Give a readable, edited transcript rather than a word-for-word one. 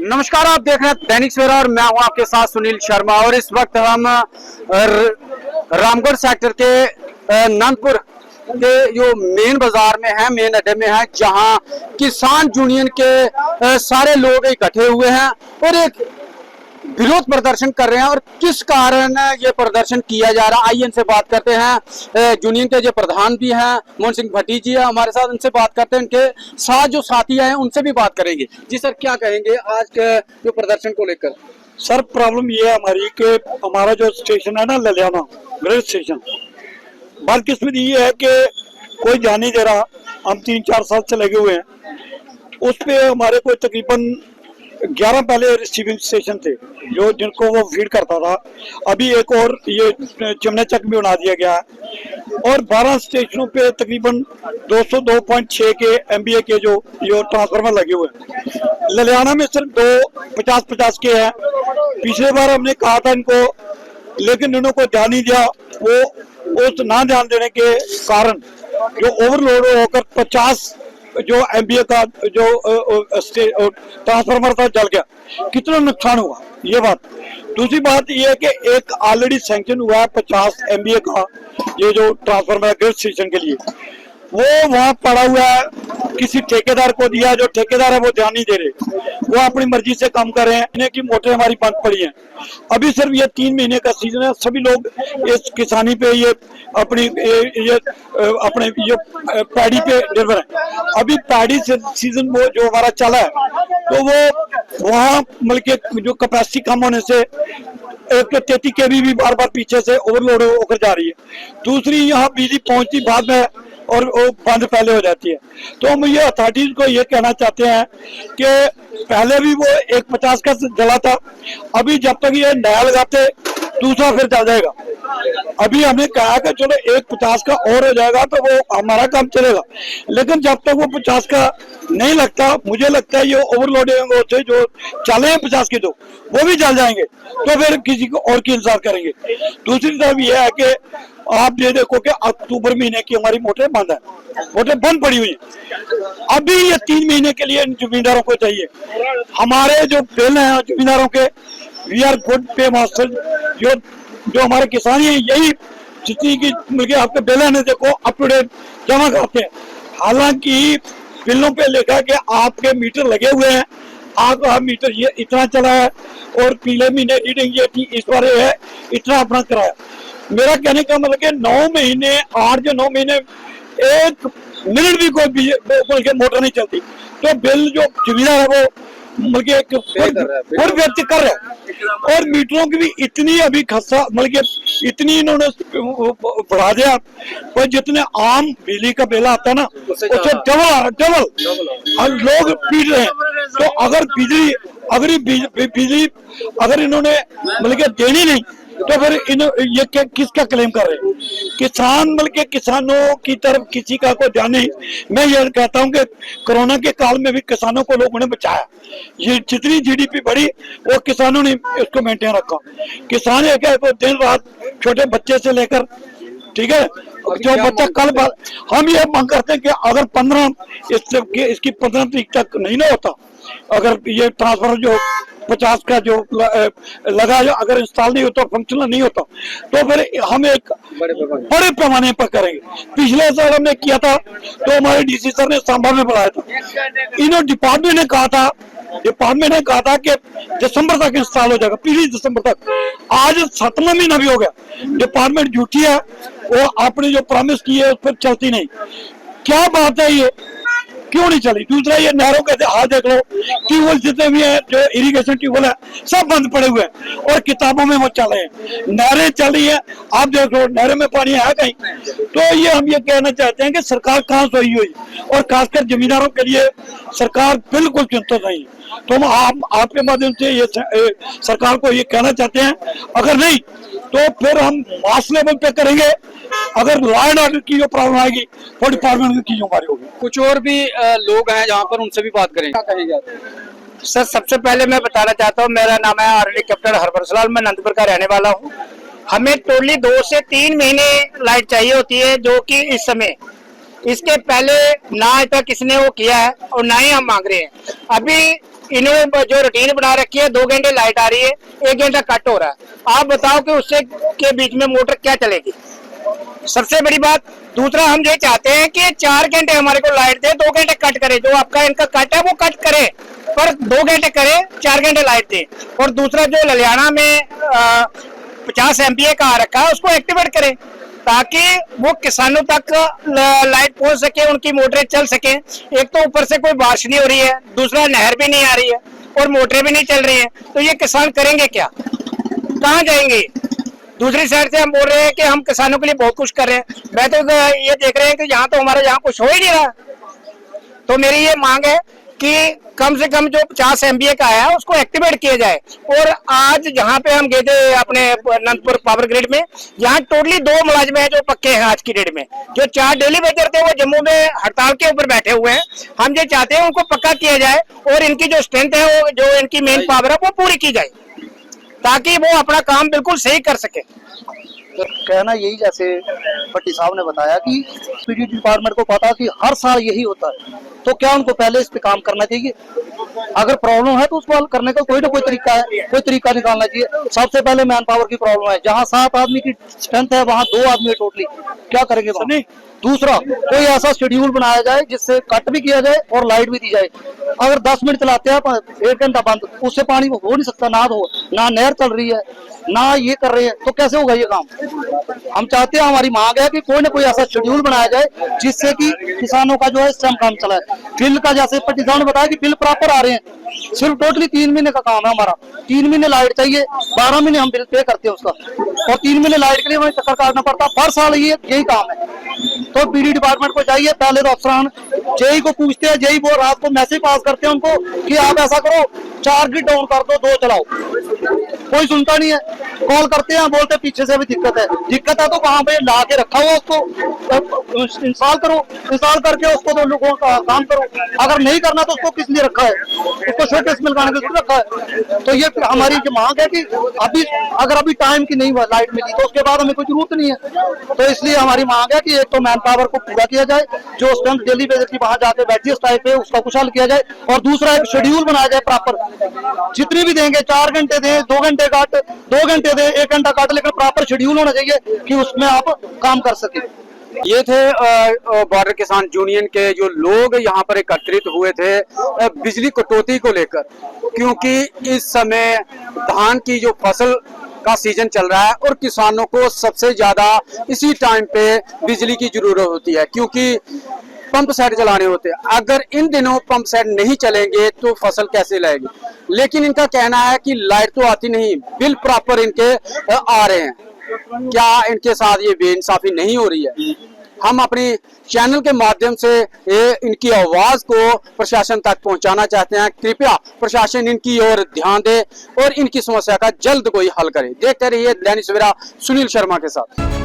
नमस्कार, आप देख रहे हैं दैनिक सवेरा और मैं हूं आपके साथ सुनील शर्मा। और इस वक्त हम रामगढ़ सेक्टर के नंदपुर के जो मेन बाजार में है, मेन अड्डे में है, जहां किसान यूनियन के सारे लोग इकट्ठे हुए हैं और एक विरोध प्रदर्शन कर रहे हैं। और किस कारण ये प्रदर्शन किया जा रहा है, आइए इनसे बात करते हैं। यूनियन के जो प्रधान भी हैं मोहन सिंह भट्टी जी है हमारे साथ, उनसे बात करते हैं। इनके साथ जो साथी हैं उनसे भी बात करेंगे। जी सर, क्या कहेंगे आज के जो प्रदर्शन को लेकर? सर, प्रॉब्लम ये है हमारी कि हमारा जो स्टेशन है ना, ललियाना ग्रेड स्टेशन, बदकिस्मती ये है कि कोई ध्यान नहीं दे रहा। हम 3-4 साल से लगे हुए हैं उस पे। हमारे को तकरीबन 11 पहले रिसीविंग स्टेशन थे जो जिनको वो फीड करता था। अभी एक और ये चिमने चक भी बना दिया गया है और 12 स्टेशनों पे तकरीबन 202.6 के MVA के जो ट्रांसफार्मर लगे हुए हैं। ललियाना में सिर्फ 2 50-50 के हैं। पिछले बार हमने कहा था इनको, लेकिन इन्होंने को ध्यान नहीं दिया। वो उस ना ध्यान देने के कारण जो ओवरलोड होकर 50 जो MVA का जो ट्रांसफार्मर था जल गया। कितना नुकसान हुआ ये बात। दूसरी बात ये है कि एक ऑलरेडी सैंक्शन हुआ है 50 MVA का ये जो ट्रांसफार्मर है ग्रिड स्टेशन के लिए, वो वहाँ पड़ा हुआ है, किसी ठेकेदार को दिया। जो ठेकेदार है वो ध्यान नहीं दे रहे, वो अपनी मर्जी से काम कर रहे हैं। इन्हें की मोटरें हमारी बंद पड़ी हैं। अभी सिर्फ ये 3 महीने का सीजन है। सभी लोग इस किसानी पे ये अपने पैडी पे निर्भर है। अभी पैडी सीजन वो जो हमारा चला है, तो वो वहाँ मतलब जो कैपेसिटी कम होने से एक तो 33 kV भी बार बार पीछे से ओवरलोड होकर जा रही है। दूसरी, यहाँ बिजली पहुंचती बाद में और वो बंद पहले हो जाती है। तो हम ये अथॉरिटीज को ये कहना चाहते हैं कि पहले भी वो 150 का जला था। अभी जब तक ये नया लगाते दूसरा फिर जल जाएगा। अभी हमने कहा कि चलो 150 का और हो जाएगा तो वो हमारा काम चलेगा, लेकिन जब तक वो 50 का नहीं लगता, मुझे लगता है ये ओवरलोडिंग होते जो चले हैं 50 के, तो वो भी जल जाएंगे। तो फिर किसी को और की इंतजार करेंगे। दूसरी तरफ ये है कि आप ये देखो कि अक्टूबर महीने की हमारी मोटरें बंद है, मोटरें बंद पड़ी हुई है। अभी ये 3 महीने के लिए जमींदारों को चाहिए। हमारे जो बिल हैं जमींदारों के, वी आर गुड पे मास्टर, जो हमारे किसान हैं यही जितनी की मिलके आपके बिल है देखो अप टू डेट जमा करते हैं। हालांकि बिलों पे लिखा कि आपके मीटर लगे हुए हैं, आपका मीटर ये इतना चला है और पिछले महीने रीडिंग ये थी, इस बार है इतना अपना कराया। मेरा कहने का मतलब कि 9 महीने 9 महीने 1 मिनट भी कोई मोटर नहीं चलती। तो बिल जो जमींदार है वो मतलब व्यक्त कर रहे हैं। और मीटरों की भी इतनी अभी खस्सा मतलब इतनी इन्होंने बढ़ा दिया, पर जितने आम बिजली का बिल आता है ना उससे डबल और लोग पीट रहे हैं। तो अगर बिजली अगर इन्होंने मतलब देनी नहीं तो फिर ये किसका क्लेम कर रहे हैं? किसान मतलब किसानों की तरफ किसी का कोई ध्यान नहीं। मैं ये कहता हूँ कि कोरोना के काल में भी किसानों को लोगों ने बचाया। ये जितनी GDP बढ़ी वो किसानों ने इसको मेंटेन रखा। किसान एक है तो दिन रात छोटे बच्चे से लेकर, ठीक है, जो बच्चा कल हम ये मांग करते हैं कि अगर 15 इसकी 15 तारीख तक नहीं ना होता, अगर ये ट्रांसफर जो 50 का जो लगा जो अगर इंस्टॉल नहीं होता, फंक्शनल नहीं होता, तो फिर हम एक बड़े पैमाने पर करेंगे। पिछले साल हमने किया था तो हमारे DC सर ने सांबा में बुलाया था। इन्होंने डिपार्टमेंट ने कहा था कि दिसंबर तक इंस्टॉल हो जाएगा, पिछले दिसंबर तक। आज 7वां महीना भी हो गया, डिपार्टमेंट झूठी है, वो आपने जो प्रॉमिस की है उस पर चलती नहीं। क्या बात है, ये क्यों नहीं चली? दूसरा, ये नहरों के हाल देख लो, ट्यूबवेल जितने भी हैं जो इरिगेशन ट्यूबवेल है सब बंद पड़े हुए हैं और किताबों में वो चल रहे हैं। नहरें चल रही है, आप देख लो नहरों में पानी है कहीं? तो ये हम ये कहना चाहते हैं कि सरकार कहाँ सोई हुई, और खासकर जमींदारों के लिए सरकार बिल्कुल चिंतित नहीं है। तो हम आपके माध्यम से ये सरकार को ये कहना चाहते हैं, अगर नहीं तो फिर हम मास लेवल पे करेंगे। अगर लॉ एंड ऑर्डर की जो प्रॉब्लम आएगी वो डिपार्टमेंट की जिम्मेदारी होगी। कुछ और भी लोग हैं जहाँ पर, उनसे भी बात करेंगे। क्या कहेंगे सर? सबसे पहले मैं बताना चाहता हूँ, मेरा नाम है आर्मी कैप्टन हरबंस लाल, मैं नंदपुर का रहने वाला हूँ। हमें टोटली 2 से 3 महीने लाइट चाहिए होती है, जो कि इस समय इसके पहले ना आज तक किसने वो किया है और ना ही हम मांग रहे हैं। अभी इन्होंने जो रूटीन बना रखी है, 2 घंटे लाइट आ रही है, 1 घंटा कट हो रहा है। आप बताओ कि उससे के बीच में मोटर क्या चलेगी? सबसे बड़ी बात। दूसरा, हम ये चाहते हैं कि 4 घंटे हमारे को लाइट दे, 2 घंटे कट करे। जो आपका इनका कट है वो कट करे, पर 2 घंटे करे, 4 घंटे लाइट दे। और दूसरा, जो ललियाना में 50 MVA का आ रखा है उसको एक्टिवेट करें, ताकि वो किसानों तक लाइट पहुंच सके, उनकी मोटरें चल सके। एक तो ऊपर से कोई बारिश नहीं हो रही है, दूसरा नहर भी नहीं आ रही है और मोटरें भी नहीं चल रही है, तो ये किसान करेंगे क्या, कहाँ जाएंगे? दूसरी साइड से हम बोल रहे हैं कि हम किसानों के लिए बहुत कुछ कर रहे हैं। मैं तो ये देख रहे हैं कि यहाँ तो हमारे यहाँ कुछ हो ही नहीं रहा। तो मेरी ये मांग है कि कम से कम जो 50 MVA का है उसको एक्टिवेट किया जाए। और आज जहाँ पे हम गए थे अपने अनंतपुर पावर ग्रिड में, यहाँ टोटली 2 मुलाजिम हैं जो पक्के हैं आज की डेट में। जो 4 डेली वेजर थे वो जम्मू में हड़ताल के ऊपर बैठे हुए हैं। हम ये चाहते हैं उनको पक्का किया जाए और इनकी जो स्ट्रेंथ है, वो जो इनकी मेन पावर है वो पूरी की जाए, ताकि वो अपना काम बिल्कुल सही कर सके। तो कहना यही, जैसे भट्टी साहब ने बताया कि पीडी डिपार्टमेंट को पता कि हर साल यही होता है, तो क्या उनको पहले इस पे काम करना चाहिए? अगर प्रॉब्लम है तो उसको हल करने का कोई ना कोई तरीका है, कोई तरीका निकालना चाहिए। सबसे पहले मैन पावर की प्रॉब्लम है, जहाँ 7 आदमी की स्ट्रेंथ है वहाँ 2 आदमी टोटली, क्या करेंगे वहाँ? दूसरा, कोई ऐसा शेड्यूल बनाया जाए जिससे कट भी किया जाए और लाइट भी दी जाए। अगर 10 मिनट चलाते हैं 1 घंटा बंद, उससे पानी हो नहीं सकता, ना नहर चल रही है, ना ये कर रहे हैं, तो कैसे होगा ये काम? हम चाहते हैं, हमारी मांग है कि कोई ना कोई ऐसा शेड्यूल बनाया जाए जिससे कि किसानों का जो है इस टाइम काम चला है। बिल का, जैसे पट्टी साहब ने बताया कि बिल प्रॉपर आ रहे हैं, सिर्फ टोटली 3 महीने का काम है हमारा। 3 महीने लाइट चाहिए, 12 महीने हम बिल पे करते हैं उसका, और 3 महीने लाइट के लिए हमें चक्कर काटना पड़ता है। हर साल यही काम है। तो पीडी डिपार्टमेंट को चाहिए, पहले तो अफसरान जेई को पूछते हैं, जेई वो रात को मैसेज पास करते हैं उनको कि आप ऐसा करो, 4 ग्रिड डाउन कर दो, 2 चलाओ। कोई सुनता नहीं है। कॉल करते हैं, बोलते पीछे से भी दिक्कत है तो वहां पे ला के रखा हुआ, उसको इंस्टॉल करो, इंस्टॉल करके उसको तो लोगों का काम करो। अगर नहीं करना तो उसको किस लिए रखा है? उसको शोकेस में लगाने के लिए रखा है। तो ये हमारी जो मांग है कि अभी टाइम की नहीं लाइट मिली तो उसके बाद हमें कोई जरूरत नहीं है। तो इसलिए हमारी मांग है कि एक तो मैन पावर को पूरा किया जाए, जो स्ट्रेंथ डेली बेसिस की वहां जाके बैठी है उस टाइप पे, उसका कुछ हल किया जाए। और दूसरा, एक शेड्यूल बनाया जाए प्रॉपर, जितनी भी देंगे, 4 घंटे दें, 2 घंटे काट, 2 घंटे दे, 1 घंटा काट, लेकिन प्रॉपर शेड्यूल होना चाहिए कि उसमें आप काम कर सके। ये थे बॉर्डर किसान यूनियन के जो लोग यहाँ पर एकत्रित हुए थे बिजली कटौती को लेकर, क्योंकि इस समय धान की जो फसल का सीजन चल रहा है और किसानों को सबसे ज्यादा इसी टाइम पे बिजली की जरूरत होती है, क्योंकि पंप सेट चलाने होते हैं। अगर इन दिनों पंप सेट नहीं चलेंगे तो फसल कैसे लगेगी? लेकिन इनका कहना है कि लाइट तो आती नहीं, बिल प्रॉपर इनके आ रहे हैं। क्या इनके साथ ये बेइंसाफी नहीं हो रही है? हम अपनी चैनल के माध्यम से इनकी आवाज को प्रशासन तक पहुंचाना चाहते हैं। कृपया प्रशासन इनकी ओर ध्यान दे और इनकी समस्या का जल्द कोई हल करे। देखते रहिए दैनिक सवेरा सुनील शर्मा के साथ।